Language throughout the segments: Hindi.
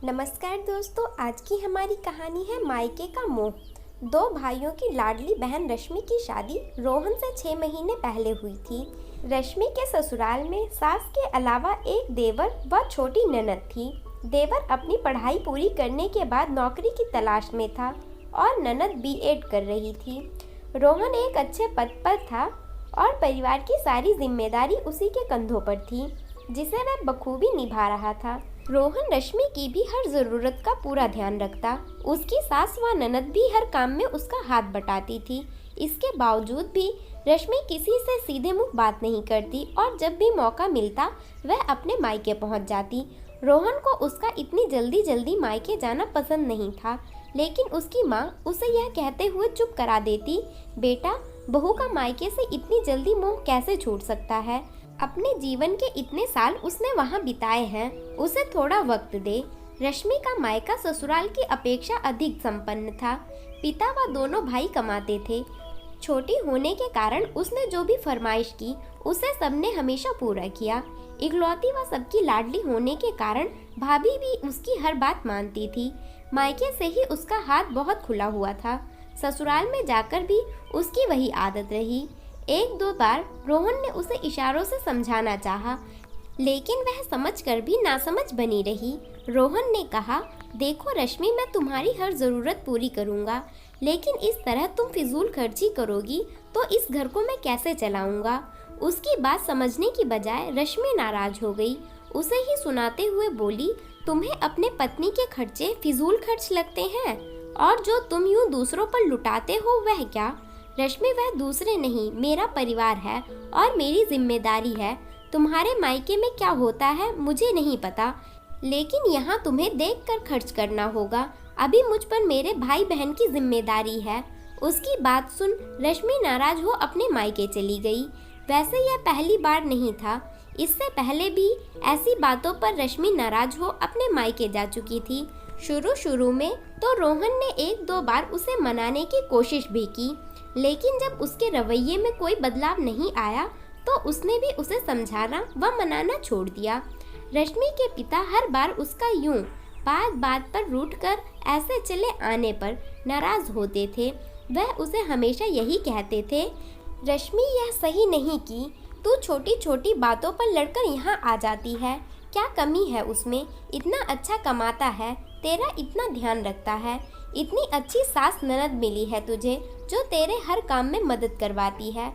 नमस्कार दोस्तों, आज की हमारी कहानी है मायके का मोह। दो भाइयों की लाडली बहन रश्मि की शादी रोहन से 6 महीने पहले हुई थी। रश्मि के ससुराल में सास के अलावा एक देवर व छोटी ननद थी। देवर अपनी पढ़ाई पूरी करने के बाद नौकरी की तलाश में था और ननद बीएड कर रही थी। रोहन एक अच्छे पद पर था और परिवार की सारी जिम्मेदारी उसी के कंधों पर थी, जिसे वह बखूबी निभा रहा था। रोहन रश्मि की भी हर जरूरत का पूरा ध्यान रखता। उसकी सास व ननद भी हर काम में उसका हाथ बटाती थी। इसके बावजूद भी रश्मि किसी से सीधे मुंह बात नहीं करती और जब भी मौका मिलता वह अपने मायके पहुंच जाती। रोहन को उसका इतनी जल्दी जल्दी मायके जाना पसंद नहीं था, लेकिन उसकी माँ उसे यह कहते हुए चुप करा देती, बेटा, बहू का मायके से इतनी जल्दी मोह कैसे छूट सकता है। अपने जीवन के इतने साल उसने वहाँ बिताए हैं, उसे थोड़ा वक्त दे। रश्मि का मायका ससुराल की अपेक्षा अधिक संपन्न था। पिता व दोनों भाई कमाते थे। छोटी होने के कारण उसने जो भी फरमाइश की उसे सबने हमेशा पूरा किया। इकलौती व सबकी लाडली होने के कारण भाभी भी उसकी हर बात मानती थी। मायके से ही उसका हाथ बहुत खुला हुआ था। ससुराल में जाकर भी उसकी वही आदत रही। एक दो बार रोहन ने उसे इशारों से समझाना चाहा, लेकिन वह समझकर भी नासमझ बनी रही। रोहन ने कहा, देखो रश्मि, मैं तुम्हारी हर ज़रूरत पूरी करूँगा, लेकिन इस तरह तुम फिजूल खर्ची करोगी तो इस घर को मैं कैसे चलाऊँगा। उसकी बात समझने की बजाय रश्मि नाराज हो गई। उसे ही सुनाते हुए बोली, तुम्हें अपने पत्नी के खर्चे फिजूल खर्च लगते हैं, और जो तुम यूँ दूसरों पर लुटाते हो वह क्या। रश्मि, वह दूसरे नहीं, मेरा परिवार है और मेरी जिम्मेदारी है। तुम्हारे मायके में क्या होता है मुझे नहीं पता, लेकिन यहाँ तुम्हें देखकर खर्च करना होगा। अभी मुझ पर मेरे भाई बहन की जिम्मेदारी है। उसकी बात सुन रश्मि नाराज हो अपने मायके चली गई। वैसे यह पहली बार नहीं था, इससे पहले भी ऐसी बातों पर रश्मि नाराज हो अपने मायके जा चुकी थी। शुरू में तो रोहन ने एक दो बार उसे मनाने की कोशिश भी की, लेकिन जब उसके रवैये में कोई बदलाव नहीं आया तो उसने भी उसे समझाना व मनाना छोड़ दिया। रश्मि के पिता हर बार उसका यूं बात बात पर रूठकर ऐसे चले आने पर नाराज होते थे। वह उसे हमेशा यही कहते थे, रश्मि, यह सही नहीं की, तू छोटी छोटी बातों पर लड़कर यहाँ आ जाती है। क्या कमी है उसमें, इतना अच्छा कमाता है, तेरा इतना ध्यान रखता है, इतनी अच्छी सास ननद मिली है तुझे जो तेरे हर काम में मदद करवाती है।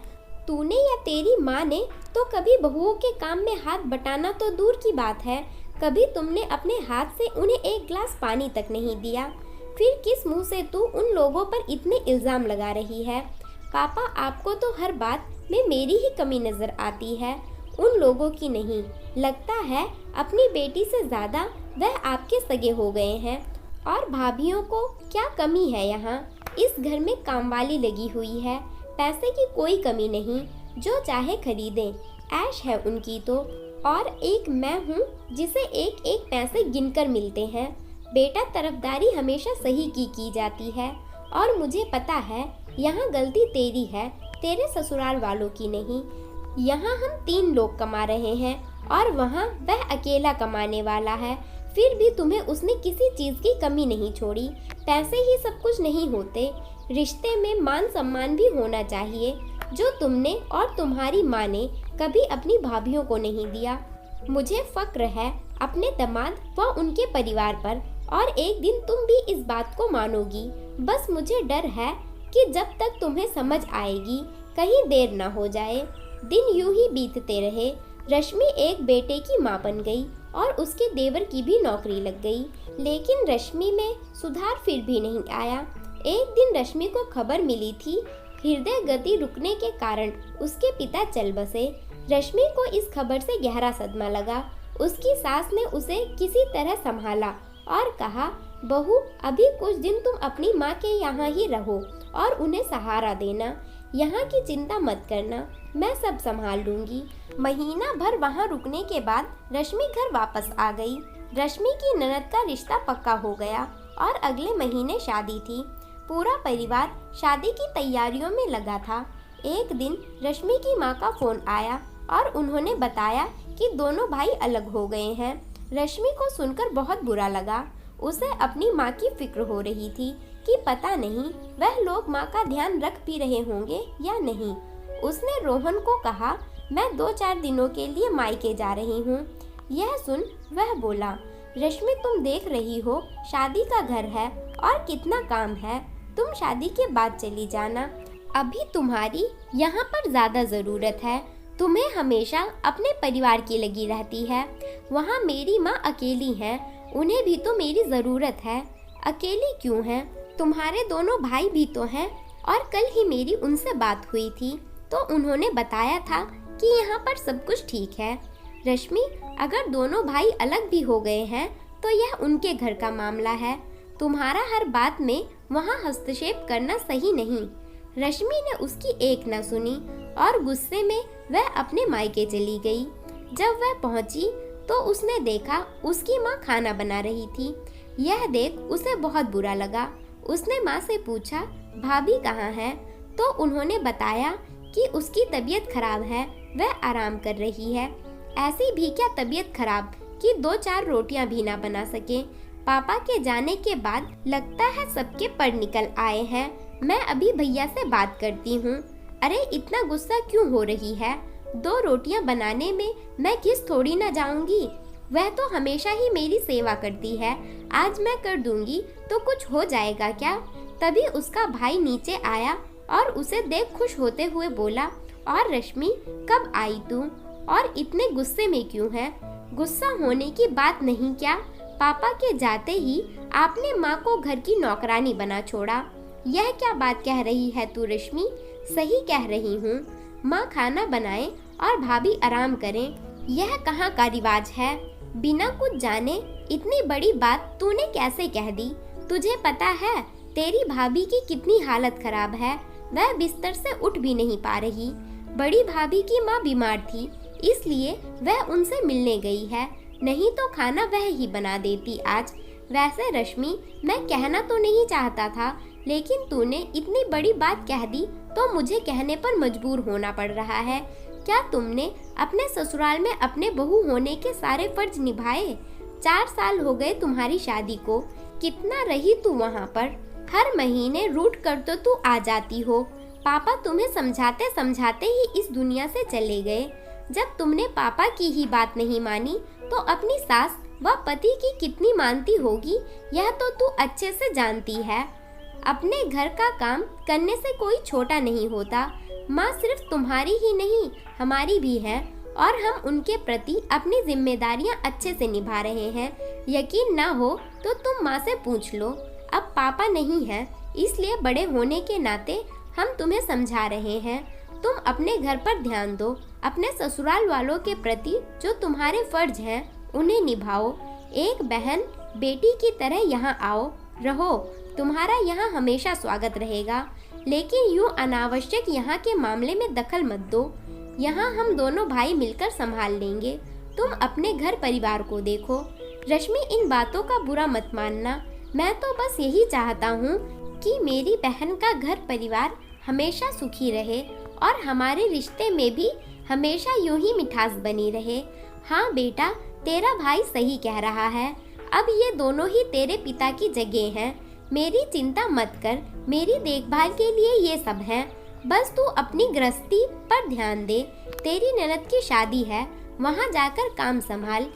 तूने या तेरी माँ ने तो कभी बहुओं के काम में हाथ बटाना तो दूर की बात है, कभी तुमने अपने हाथ से उन्हें एक गिलास पानी तक नहीं दिया। फिर किस मुंह से तू उन लोगों पर इतने इल्ज़ाम लगा रही है। पापा, आपको तो हर बात में मेरी ही कमी नज़र आती है, उन लोगों की नहीं। लगता है अपनी बेटी से ज़्यादा वह आपके सगे हो गए हैं। और भाभियों को क्या कमी है यहाँ, इस घर में कामवाली लगी हुई है, पैसे की कोई कमी नहीं, जो चाहे खरीदें, ऐश है उनकी तो। और एक मैं हूँ जिसे एक एक पैसे गिनकर मिलते हैं। बेटा, तरफदारी हमेशा सही की जाती है, और मुझे पता है यहाँ गलती तेरी है, तेरे ससुराल वालों की नहीं। यहाँ हम 3 लोग कमा रहे हैं और वहाँ वह अकेला कमाने वाला है, फिर भी तुम्हें उसने किसी चीज़ की कमी नहीं छोड़ी। पैसे ही सब कुछ नहीं होते, रिश्ते में मान सम्मान भी होना चाहिए, जो तुमने और तुम्हारी माँ ने कभी अपनी भाभियों को नहीं दिया। मुझे फक्र है अपने दामाद व उनके परिवार पर, और एक दिन तुम भी इस बात को मानोगी। बस मुझे डर है कि जब तक तुम्हें समझ आएगी कहीं देर ना हो जाए। दिन यूं ही बीतते रहे। रश्मि एक बेटे की माँ बन गई और उसके देवर की भी नौकरी लग गई, लेकिन रश्मि में सुधार फिर भी नहीं आया। एक दिन रश्मि को खबर मिली थी, हृदय गति रुकने के कारण उसके पिता चल बसे। रश्मि को इस खबर से गहरा सदमा लगा। उसकी सास ने उसे किसी तरह संभाला और कहा, बहू, अभी कुछ दिन तुम अपनी माँ के यहाँ ही रहो और उन्हें सहारा देना। यहाँ की चिंता मत करना, मैं सब संभाल लूँगी। महीना भर वहाँ रुकने के बाद रश्मि घर वापस आ गई। रश्मि की ननद का रिश्ता पक्का हो गया और अगले महीने शादी थी। पूरा परिवार शादी की तैयारियों में लगा था। एक दिन रश्मि की माँ का फ़ोन आया और उन्होंने बताया कि दोनों भाई अलग हो गए हैं। रश्मि को सुनकर बहुत बुरा लगा। उसे अपनी माँ की फिक्र हो रही थी कि पता नहीं वह लोग माँ का ध्यान रख भी रहे होंगे या नहीं। उसने रोहन को कहा, मैं 2-4 दिनों के लिए मायके जा रही हूँ। यह सुन वह बोला, रश्मि तुम देख रही हो शादी का घर है और कितना काम है, तुम शादी के बाद चली जाना। अभी तुम्हारी यहाँ पर ज़्यादा ज़रूरत है। तुम्हें हमेशा अपने परिवार की लगी रहती है। वहाँ मेरी माँ अकेली हैं, उन्हें भी तो मेरी ज़रूरत है। अकेली क्यों हैं? तुम्हारे दोनों भाई भी तो हैं और कल ही मेरी उनसे बात हुई थी तो उन्होंने बताया था कि यहाँ पर सब कुछ ठीक है। रश्मि, अगर दोनों भाई अलग भी हो गए हैं तो यह उनके घर का मामला है। तुम्हारा हर बात में वहाँ हस्तक्षेप करना सही नहीं। रश्मि ने उसकी एक न सुनी और गुस्से में वह अपने मायके चली गई। जब वह पहुंची तो उसने देखा उसकी माँ खाना बना रही थी। यह देख उसे बहुत बुरा लगा। उसने माँ से पूछा, भाभी कहाँ है? तो उन्होंने बताया कि उसकी तबीयत खराब है, वह आराम कर रही है। ऐसी भी क्या तबीयत खराब कि 2-4 रोटियां भी ना बना सके। पापा के जाने के बाद लगता है सबके पर निकल आए हैं। मैं अभी भैया से बात करती हूँ। अरे इतना गुस्सा क्यों हो रही है? 2 रोटियां बनाने में मैं किस थोड़ी ना जाऊंगी। वह तो हमेशा ही मेरी सेवा करती है। आज मैं कर दूंगी तो कुछ हो जाएगा क्या? तभी उसका भाई नीचे आया और उसे देख खुश होते हुए बोला, और रश्मि कब आई तू? और इतने गुस्से में क्यों है? गुस्सा होने की बात नहीं क्या? पापा के जाते ही आपने माँ को घर की नौकरानी बना छोड़ा। यह क्या बात कह रही है तू रश्मि? सही कह रही हूँ। माँ खाना बनाए और भाभी आराम करें, यह कहाँ का रिवाज है? बिना कुछ जाने इतनी बड़ी बात तूने कैसे कह दी? तुझे पता है तेरी भाभी की कितनी हालत खराब है, वह बिस्तर से उठ भी नहीं पा रही। बड़ी भाभी की माँ बीमार थी इसलिए वह उनसे मिलने गई है, नहीं तो खाना वह ही बना देती आज। वैसे रश्मि, मैं कहना तो नहीं चाहता था, लेकिन तूने इतनी बड़ी बात कह दी तो मुझे कहने पर मजबूर होना पड़ रहा है। क्या तुमने अपने ससुराल में अपने बहू होने के सारे फर्ज निभाए? 4 साल हो गए तुम्हारी शादी को, कितना रही तू वहाँ पर? हर महीने रूठ कर तो तू आ जाती हो। पापा तुम्हें समझाते समझाते ही इस दुनिया से चले गए। जब तुमने पापा की ही बात नहीं मानी तो अपनी सास व पति की कितनी मानती होगी, यह तो तू अच्छे से जानती है। अपने घर का काम करने से कोई छोटा नहीं होता। माँ सिर्फ तुम्हारी ही नहीं हमारी भी है और हम उनके प्रति अपनी जिम्मेदारियाँ अच्छे से निभा रहे हैं। यकीन ना हो तो तुम माँ से पूछ लो। अब पापा नहीं है इसलिए बड़े होने के नाते हम तुम्हें समझा रहे हैं। तुम अपने घर पर ध्यान दो, अपने ससुराल वालों के प्रति जो तुम्हारे फर्ज हैं उन्हें निभाओ। एक बहन बेटी की तरह यहाँ आओ, रहो। तुम्हारा यहाँ हमेशा स्वागत रहेगा, लेकिन यूँ अनावश्यक यहाँ के मामले में दखल मत दो। यहाँ हम दोनों भाई मिलकर संभाल लेंगे। तुम अपने घर परिवार को देखो। रश्मि, इन बातों का बुरा मत मानना। मैं तो बस यही चाहता हूँ कि मेरी बहन का घर परिवार हमेशा सुखी रहे और हमारे रिश्ते में भी हमेशा यूं ही मिठास बनी रहे। हाँ बेटा, तेरा भाई सही कह रहा है। अब ये दोनों ही तेरे पिता की जगह हैं। मेरी चिंता मत कर, मेरी देखभाल के लिए ये सब हैं। बस तू अपनी गृहस्थी पर ध्यान दे। तेरी ननद की शादी है, वहाँ जाकर काम संभाल।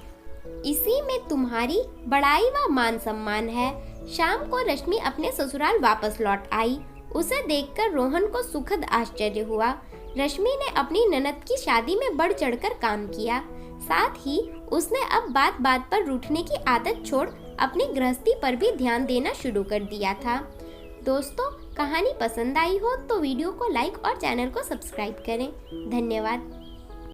इसी में तुम्हारी बड़ाई व मान सम्मान है। शाम को रश्मि अपने ससुराल वापस लौट आई। उसे देखकर रोहन को सुखद आश्चर्य हुआ। रश्मि ने अपनी ननद की शादी में बढ़ चढ़कर काम किया। साथ ही उसने अब बात बात पर रूठने की आदत छोड़ अपनी गृहस्थी पर भी ध्यान देना शुरू कर दिया था। दोस्तों, कहानी पसंद आई हो तो वीडियो को लाइक और चैनल को सब्सक्राइब करें। धन्यवाद।